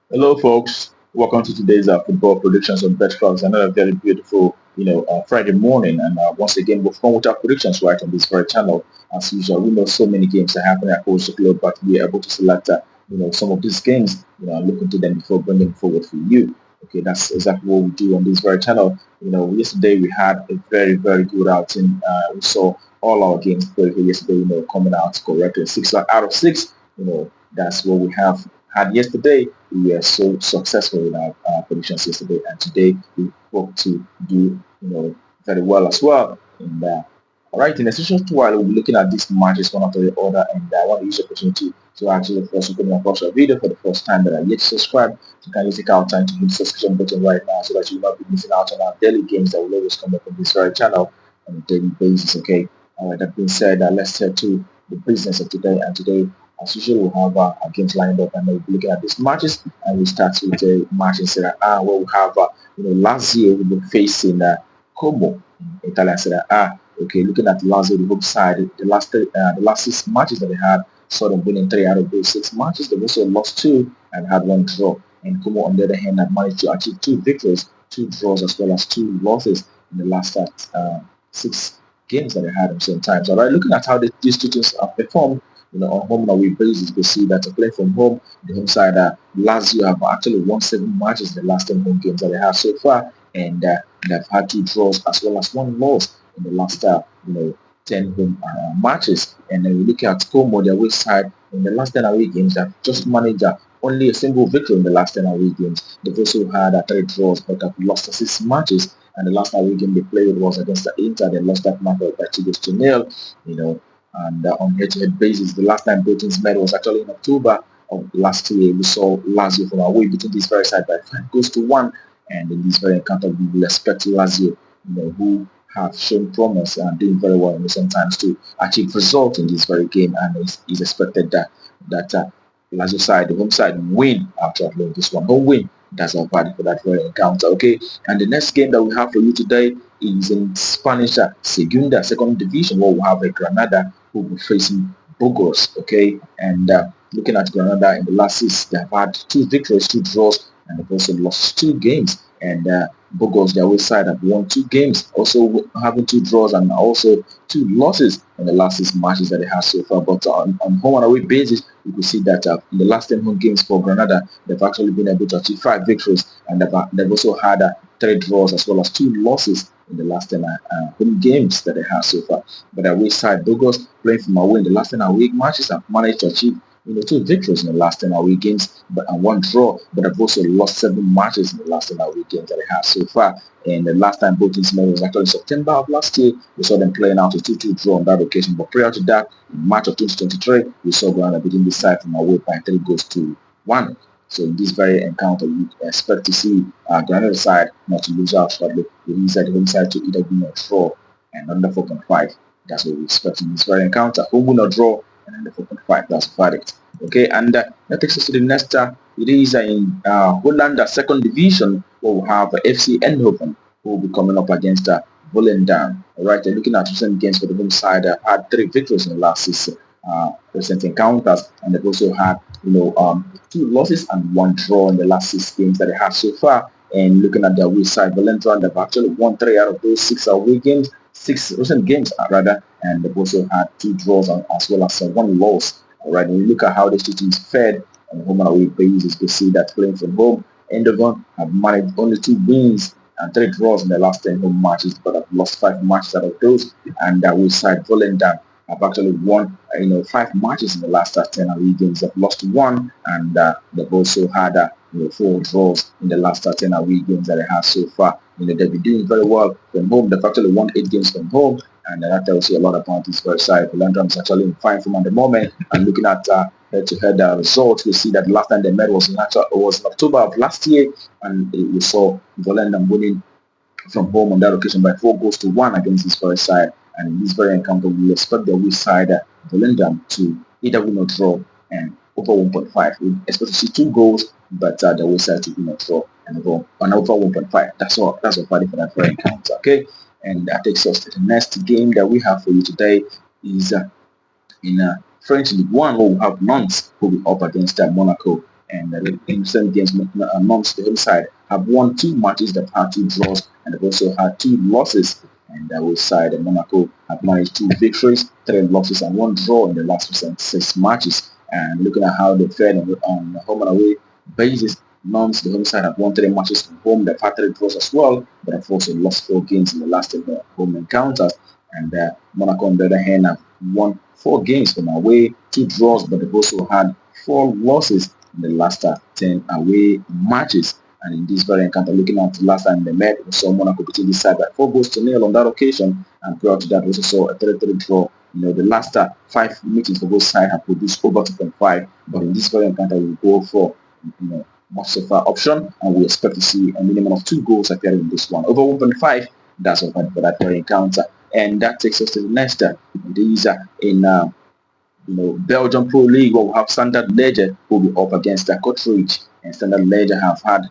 Hello, folks. Welcome to today's football predictions on bettor. Another very beautiful, Friday morning, and once again we've come with our predictions right on this very channel. As usual, we know so many games are happening across the globe, but we are able to select, some of these games, and look into them before bringing forward for you. Okay, that's exactly what we do on this very channel. Yesterday we had a very, very good outing. We saw all our games played yesterday, coming out correctly, 6 out of 6. That's what we have had yesterday. We were so successful with our predictions yesterday, and today we hope to do very well as well. And all right, in the session while we'll be looking at these matches one after the other, and I want to use the opportunity to actually first open across a video for the first time that are yet to subscribe. So can you take out time to hit the subscription button right now so that you will not be missing out on our daily games that will always come up on this very channel on a daily basis. Okay. All right. That being said, let's head to the business of today. And today, as usual, we'll have our games lined up, and we'll be looking at these matches. And we start with a match in Serie A where we have, Lazio will be facing Como in Italian Serie A. Okay, looking at Lazio, the home side, the last 6 matches that they had, saw them winning 3 out of those 6 matches. They also lost 2 and had 1 draw. And Como, on the other hand, had managed to achieve 2 victories, 2 draws, as well as 2 losses in the last 6 games that they had at the same time. So, all right, looking at how these two teams have performed, on home and away basis, we see that playing from home, the home side, Lazio have actually won 7 matches in the last 10 home games that they have so far, and they've had 2 draws as well as 1 loss in the last, 10 home matches. And then we look at Como, their away side, in the last 10 away games, they've just managed only a single victory in the last 10 away games. They've also had 3 draws, but have lost 6 matches. And the last away game they played was against the Inter. They lost that match by 2 goals to 0. You know, and on head-to-head basis, the last time both teams met was actually in October of last year. We saw Lazio from away beating this very side by 5 goals to 1. And in this very encounter, we will expect Lazio, who have shown promise and doing very well in recent times to achieve results in this very game. And it's expected that Lazio side, the home side, win after this one home win. That's our party for that very encounter. Okay, and the next game that we have for you today is in Spanish Segunda, second division, where we have a Granada who will be facing Burgos. Okay, and looking at Granada in the last 6, they have had 2 victories, 2 draws, and they've also lost 2 games. And Burgos, their away side, have won 2 games, also having 2 draws and also 2 losses in the last 6 matches that they have so far. But on home and away basis, you can see that in the last 10 home games for Granada, they've actually been able to achieve 5 victories, and they've also had 3 draws as well as 2 losses in the last 10 home games that they have so far. But away side, Burgos, playing from away in the last 10 away matches, have managed to achieve 2 victories in the last 10 away games, and 1 draw, but have also lost 7 matches in the last 10 away games that they have so far. And the last time both teams met was actually September of last year. We saw them playing out a 2-2 draw on that occasion. But prior to that, in March of 2023, we saw Granada beating this side from away by 3 goals to 1. So in this very encounter, we expect to see Granada side not to lose out, but the home side to either win or draw, and under 4.5. That's what we expect in this very encounter. Home win or draw, and under 4.5. That's the verdict. Okay, and that takes us to the next. It is in Holland, second division, where we have FC Eindhoven, who will be coming up against Volendam. All right, looking at recent games for the home side, had 3 victories in the last 6 recent encounters, and they've also had 2 losses and 1 draw in the last 6 games that they have so far. And looking at their away side, Volendam, they've actually won 3 out of those 6 away games, 6 recent games rather, and they've also had 2 draws as well as 1 loss. All right, when you look at how these two teams fared on home and away basis, we see that playing from home, Eindhoven have managed only 2 wins and 3 draws in the last 10 home matches, but have lost 5 matches out of those. And we side Volendam have actually won 5 matches in the last 10 away games. They've lost 1, and they've also had 4 draws in the last 10 away games that they have so far. They've been doing very well from home. They've actually won 8 games from home, and that tells you a lot about this very side. Volendam is actually in fine form at the moment. And looking at head-to-head results, we see that the last time they met was in October of last year, and we saw Volendam winning from home on that occasion by 4 goals to 1 against this very side. And in this very encounter, we expect the away side, Volendam, to either win or draw, and over 1.5. We expect to see 2 goals, but the away side to win or draw and over 1.5. That's all. That's all for that very encounter. Okay, and that takes us to the next game that we have for you today. Is in French League One, where we have Nantes who will be up against Monaco. and in certain games amongst the home side have won 2 matches, they've had 2 draws, and they've also had 2 losses. And the away side, and Monaco have managed 2 victories, 3 losses, and 1 draw in the last 6 matches. And looking at how they fared on home and away basis, Nantes, the home side, have won 3 matches from home. They've had 3 draws as well, but have also lost 4 games in the last 10 home encounters. And Monaco, on the other hand, have won 4 games from away, 2 draws, but they've also had 4 losses in the last 10 away matches. And in this very encounter, looking at the last time they met, we saw Monaco beating this side by 4 goals to 0 on that occasion. And prior to that, we also saw a 3-3 draw. The last 5 meetings for both sides have produced over 2.5. But in this very encounter, we will go for much safer option, and we expect to see a minimum of 2 goals appearing in this one. Over 1.5, that's what for that very encounter. And that takes us to the next. These are in Belgium Pro League, where we have Standard Liège who will be up against Kortrijk, and Standard Liège have had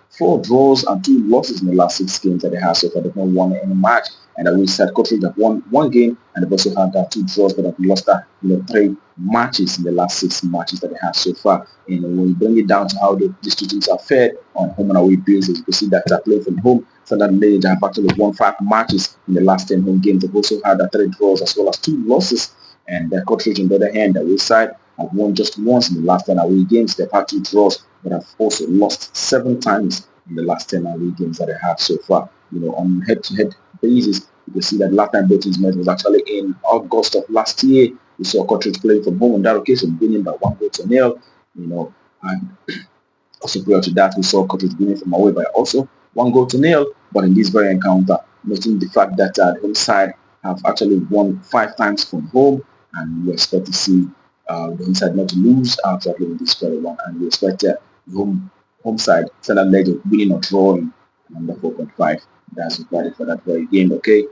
4 draws and 2 losses in the last 6 games that they have so far. They've not won any match, and we said Kortrijk have won 1 game, and they've also had 2 draws, but have lost 3 matches in the last 6 matches that they have so far. And when you bring it down to how these 2 teams are fared on home and away basis, you can see that they're playing from home. Standard Liège have actually won 5 matches in the last 10 home games. They've also had 3 draws as well as 2 losses. And the Kortrijk, on the other hand, the away side, have won just once in the last 10 away games. They've had 2 draws, but have also lost 7 times in the last 10 away games that they have so far. On head-to-head basis, you can see that last time both teams met was actually in August of last year. We saw Kortrijk playing from home on that occasion, winning by 1-0. And also prior to that, we saw Kortrijk winning from away by also 1-0. But in this very encounter, noting the fact that the home side have actually won 5 times from home, and we expect to see the home side not to lose after playing this very one, and we expect the home side Standard Liège winning or drawing number 4.5. That's required for that very game. Okay,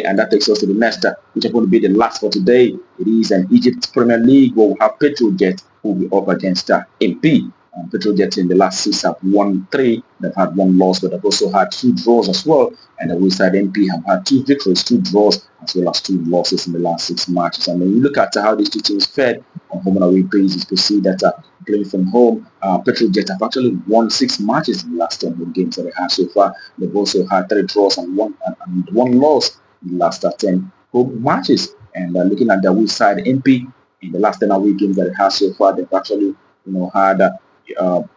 and that takes us to the next, which is going to be the last for today. It is an Egypt Premier League where we have Petrojet who will be up against MP. Petrojet in the last 6 have won 3. They've had 1 loss, but they've also had 2 draws as well. And the away side MP have had 2 victories, 2 draws, as well as 2 losses in the last 6 matches. And when you look at how these 2 teams fared on home and away basis, you see that playing from home, Petrojet have actually won 6 matches in the last 10 home games that they have so far. They've also had 3 draws and one loss in the last 10 home matches. And looking at the away side, MP in the last 10 away games that they have so far, they've actually had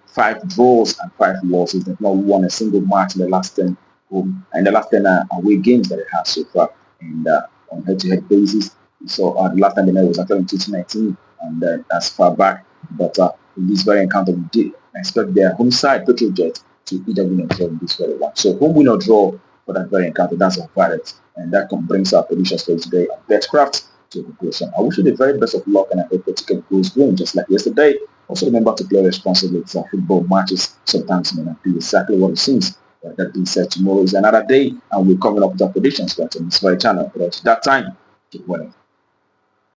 5 draws and 5 losses. They've not won a single match in the last 10 home and the last 10 away games that they have so far. And on head-to-head basis, so the last time they met was actually in 2019, and that's far back. But in this very encounter, we did expect their home side Petrojet to either win or draw in this very one. So home win or draw for that very encounter, that's our verdict. And that brings our predictions for today on Betcraft to a conclusion. I wish you the very best of luck, and I hope your ticket goes green just like yesterday. Also remember to play responsibly. It's football matches sometimes may not be exactly what it seems. But that being said, tomorrow is another day, and we're coming up with our predictions right on this very channel. But at that time, keep winning.